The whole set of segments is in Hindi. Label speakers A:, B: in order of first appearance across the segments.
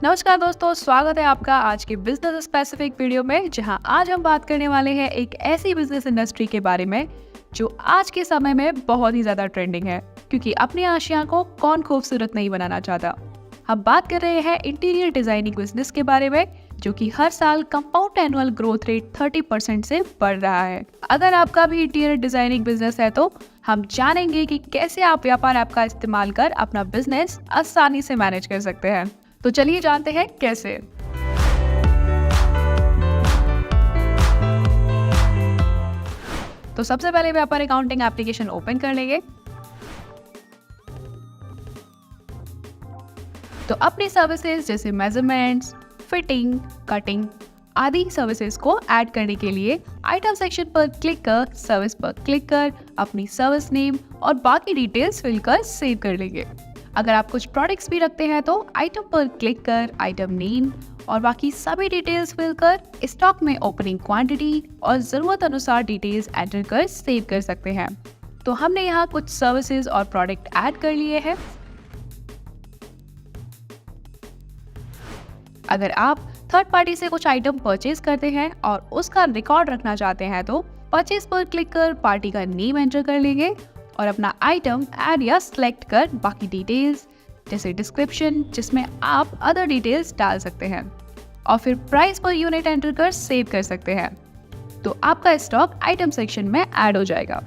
A: नमस्कार दोस्तों, स्वागत है आपका आज के बिजनेस स्पेसिफिक वीडियो में, जहां आज हम बात करने वाले हैं एक ऐसी बिजनेस इंडस्ट्री के बारे में जो आज के समय में बहुत ही ज्यादा ट्रेंडिंग है, क्योंकि अपनी आशिया को कौन खूबसूरत नहीं बनाना चाहता। हम बात कर रहे हैं इंटीरियर डिजाइनिंग बिजनेस के बारे में, जो कि हर साल कंपाउंड एनुअल ग्रोथ रेट 30% से बढ़ रहा है। अगर आपका भी इंटीरियर डिजाइनिंग बिजनेस है तो हम जानेंगे कि कैसे आप व्यापार ऐप का इस्तेमाल कर अपना बिजनेस आसानी से मैनेज कर सकते हैं। तो चलिए जानते हैं कैसे। तो सबसे पहले व्यापार अकाउंटिंग एप्लीकेशन ओपन कर लेंगे। तो अपनी सर्विसेज जैसे मेजरमेंट्स, फिटिंग, कटिंग आदि सर्विसेज को ऐड करने के लिए आइटम सेक्शन पर क्लिक कर सर्विस पर क्लिक कर अपनी सर्विस नेम और बाकी डिटेल्स फिल कर सेव कर लेंगे। अगर आप कुछ प्रोडक्ट्स भी रखते हैं तो आइटम पर क्लिक कर आइटम नेम और बाकी सभी डिटेल्स फिल कर स्टॉक में ओपनिंग क्वांटिटी और ज़रूरत अनुसार डिटेल्स एंटर कर सेव कर सकते हैं। तो हमने यहाँ कुछ सर्विसेज और प्रोडक्ट ऐड कर लिए हैं। अगर आप थर्ड पार्टी से कुछ आइटम परचेज करते हैं और उसका रिकॉर्ड रखना चाहते हैं तो परचेज पर क्लिक कर पार्टी का नेम एंटर कर लेंगे और अपना आइटम ऐड या सिलेक्ट कर बाकी डिटेल्स जैसे डिस्क्रिप्शन, जिसमें आप अदर डिटेल्स डाल सकते हैं, और फिर प्राइस पर यूनिट एंटर कर सेव कर सकते हैं। तो आपका स्टॉक आइटम सेक्शन में ऐड हो जाएगा।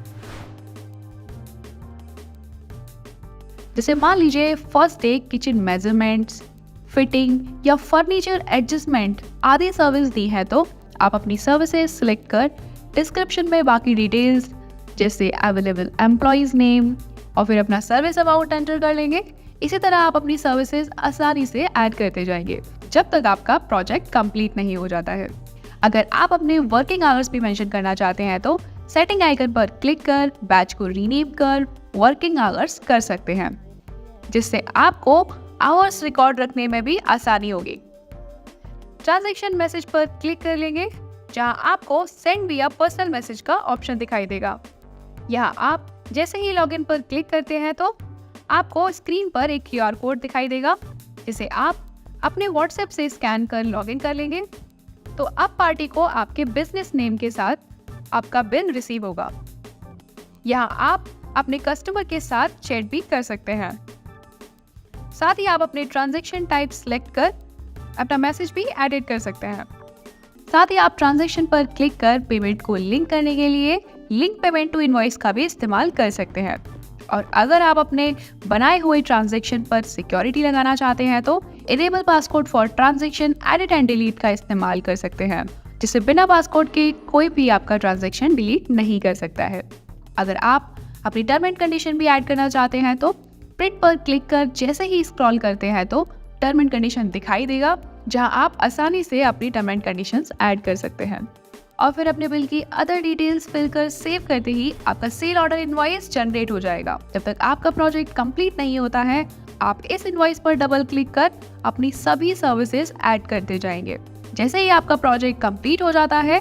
A: जैसे मान लीजिए first day kitchen measurements, fitting या फर्नीचर एडजस्टमेंट आदि सर्विस दी है तो आप अपनी सर्विसेज सिलेक्ट कर डिस्क्रिप्शन में बाकी डिटेल्स जैसे अवेलेबल एम्प्लॉइज नेम और फिर अपना सर्विस अमाउंट एंटर कर लेंगे। इसी तरह आप अपनी सर्विसेज आसानी से ऐड करते जाएंगे जब तक आपका प्रोजेक्ट कंप्लीट नहीं हो जाता है। अगर आप अपने वर्किंग आवर्स भी मेंशन करना चाहते हैं तो सेटिंग आइकन पर क्लिक कर बैच को रीनेम कर वर्किंग आवर्स कर सकते हैं, जिससे आपको आवर्स रिकॉर्ड रखने में भी आसानी होगी। ट्रांजैक्शन मैसेज पर क्लिक कर लेंगे, जहां आपको सेंड विया पर्सनल मैसेज का ऑप्शन दिखाई देगा। यहाँ आप जैसे ही लॉगिन पर क्लिक करते हैं तो आपको स्क्रीन पर एक QR कोड दिखाई देगा, जिसे आप अपने व्हाट्सएप से स्कैन कर लॉगिन कर लेंगे। तो अब पार्टी को आपके बिजनेस नेम के साथ आपका बिल रिसीव होगा। यहाँ आप अपने कस्टमर के साथ चैट भी कर सकते हैं। साथ ही आप अपने ट्रांजैक्शन टाइप सिलेक्ट कर अपना मैसेज भी एडिट कर सकते हैं। साथ ही आप ट्रांजैक्शन पर क्लिक कर पेमेंट को लिंक करने के लिए लिंक पेमेंट टू इनवॉइस का भी इस्तेमाल कर सकते हैं। और अगर आप अपने बनाए हुए ट्रांजैक्शन पर सिक्योरिटी लगाना चाहते हैं तो enable passcode for transaction edit and delete का इस्तेमाल कर सकते हैं, जिससे बिना पासकोड के कोई भी आपका ट्रांजैक्शन डिलीट नहीं कर सकता है। अगर आप अपनी टर्म एंड कंडीशन भी ऐड करना चाहते हैं तो प्रिंट पर क्लिक कर जैसे ही स्क्रॉल करते हैं तो टर्म एंड कंडीशन दिखाई देगा, जहां आप आसानी से अपनी टर्म एंड कंडीशंस ऐड कर सकते हैं। और फिर अपने बिल की अदर डिटेल्स फिल कर सेव करते ही आपका सेल ऑर्डर इनवॉइस जनरेट हो जाएगा। जब तक आपका प्रोजेक्ट कंप्लीट नहीं होता है, आप इस इनवॉइस पर डबल क्लिक कर अपनी सभी सर्विसेज ऐड करते जाएंगे। जैसे ही आपका प्रोजेक्ट कंप्लीट हो जाता है,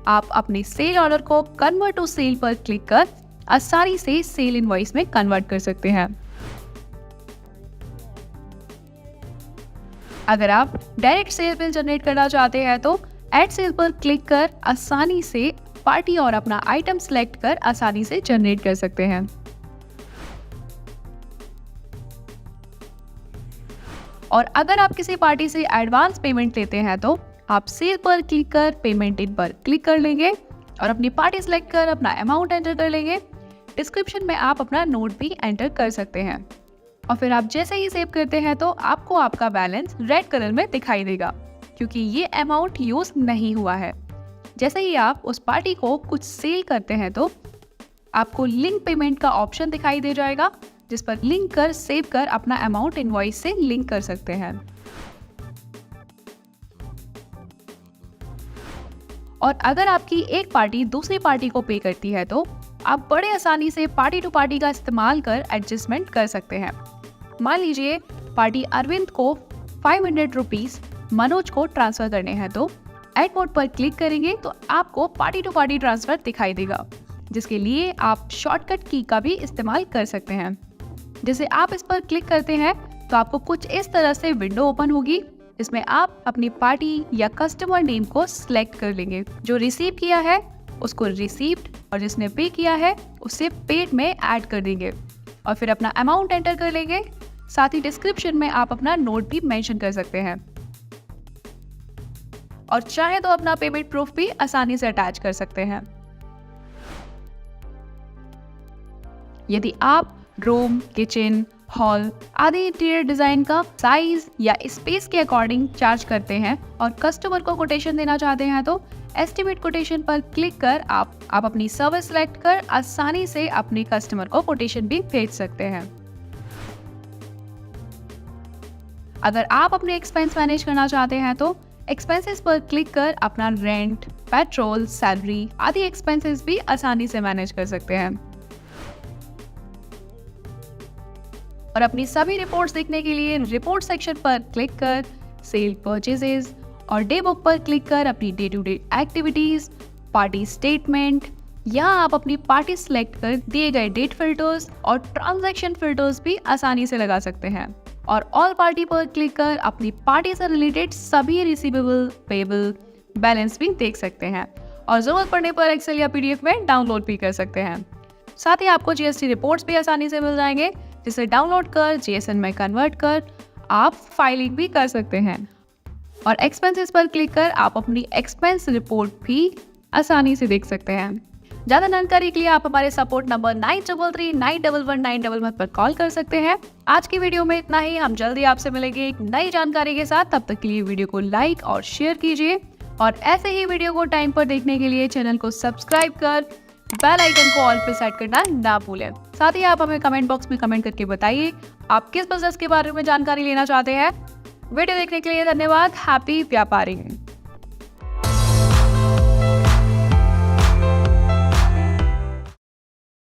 A: आप अपने सेल ऑर्डर को कन्वर्ट टू सेल पर क्लिक कर आसानी से सेल इनवॉइस में कन्वर्ट कर सकते हैं। अगर आप डायरेक्ट सेल बिल जनरेट करना चाहते हैं तो ऐड सेल पर क्लिक कर आसानी से पार्टी और अपना आइटम सेलेक्ट कर आसानी से जनरेट कर सकते हैं। और अगर आप किसी पार्टी से एडवांस पेमेंट लेते हैं तो आप सेल पर क्लिक कर पेमेंट इन पर क्लिक कर लेंगे और अपनी पार्टी सेलेक्ट कर अपना अमाउंट एंटर कर लेंगे। डिस्क्रिप्शन में आप अपना नोट भी एंटर कर सकते हैं और फिर आप जैसे ही सेव करते हैं तो आपको आपका बैलेंस रेड कलर में दिखाई देगा, क्योंकि ये अमाउंट यूज नहीं हुआ है। जैसे ही आप उस पार्टी को कुछ सेल करते हैं तो आपको लिंक पेमेंट का ऑप्शन दिखाई दे जाएगा, जिस पर लिंक कर सेव कर अपना अमाउंट इनवॉइस से लिंक कर सकते हैं। और अगर आपकी एक पार्टी दूसरी पार्टी को पे करती है तो आप बड़े आसानी से पार्टी टू पार्टी का इस्तेमाल कर एडजस्टमेंट कर सकते हैं। मान लीजिए पार्टी अरविंद को 500 रुपीज मनोज को ट्रांसफर करने हैं तो ऐड मोड पर क्लिक करेंगे तो आपको पार्टी टू पार्टी ट्रांसफर दिखाई देगा, जिसके लिए आप शॉर्टकट की का भी इस्तेमाल कर सकते हैं। जैसे आप इस पर क्लिक करते हैं तो आपको कुछ इस तरह से विंडो ओपन होगी, इसमें आप अपनी पार्टी या कस्टमर नेम को सिलेक्ट कर लेंगे। जो रिसीव किया है उसको रिसीव्ड और जिसने पे किया है उसे पेड में ऐड कर देंगे और फिर अपना अमाउंट एंटर कर लेंगे। साथ ही डिस्क्रिप्शन में आप अपना नोट भी मेंशन कर सकते हैं और चाहे तो अपना पेमेंट प्रूफ भी आसानी से अटैच कर सकते हैं। यदि आप रूम, किचन, हॉल आदि इंटीरियर डिजाइन का साइज या स्पेस के अकॉर्डिंग चार्ज करते हैं और कस्टमर को कोटेशन देना चाहते हैं तो एस्टिमेट कोटेशन पर क्लिक कर आप अपनी सर्विस सेलेक्ट कर आसानी से अपने कस्टमर को कोटेशन भी भेज सकते हैं। अगर आप अपने एक्सपेंस मैनेज करना चाहते हैं तो एक्सपेंसेस पर क्लिक कर अपना रेंट, पेट्रोल, सैलरी आदि एक्सपेंसेस भी आसानी से मैनेज कर सकते हैं। और अपनी सभी रिपोर्ट्स देखने के लिए रिपोर्ट सेक्शन पर क्लिक कर सेल, परचेजेस और डे बुक पर क्लिक कर अपनी day to day activities, party statement या आप अपनी पार्टी सिलेक्ट कर दिए गए डेट फिल्टर्स और ट्रांजैक्शन फिल्टर्स भी आसानी से लगा सकते हैं। और ऑल पार्टी पर क्लिक कर अपनी पार्टी से रिलेटेड सभी रिसीवेबल, पेबल, बैलेंस भी देख सकते हैं और जरूरत पड़ने पर एक्सेल या पीडीएफ में डाउनलोड भी कर सकते हैं। साथ ही आपको जीएसटी रिपोर्ट्स भी आसानी से मिल जाएंगे जिसे डाउनलोड कर जीएसएन में कन्वर्ट कर आप फाइलिंग भी कर सकते हैं। और एक्सपेंसेस पर क्लिक कर आप अपनी एक्सपेंस रिपोर्ट भी आसानी से देख सकते हैं। ज़्यादा जानकारी के लिए आप हमारे सपोर्ट नंबर 9339119111 पर कॉल कर सकते हैं। आज की वीडियो में इतना ही। हम जल्दी आपसे मिलेंगे एक नई जानकारी के साथ। तब तक के लिए वीडियो को लाइक और शेयर कीजिए और ऐसे ही वीडियो को टाइम पर देखने के लिए चैनल को सब्सक्राइब कर बेल आइकन को ऑल पे सेट करना ना भूलें। साथ ही आप हमें कमेंट बॉक्स में कमेंट करके बताइए आप किस बिजनेस के बारे में जानकारी लेना चाहते हैं। वीडियो देखने के लिए धन्यवाद। हैप्पी व्यापारिंग।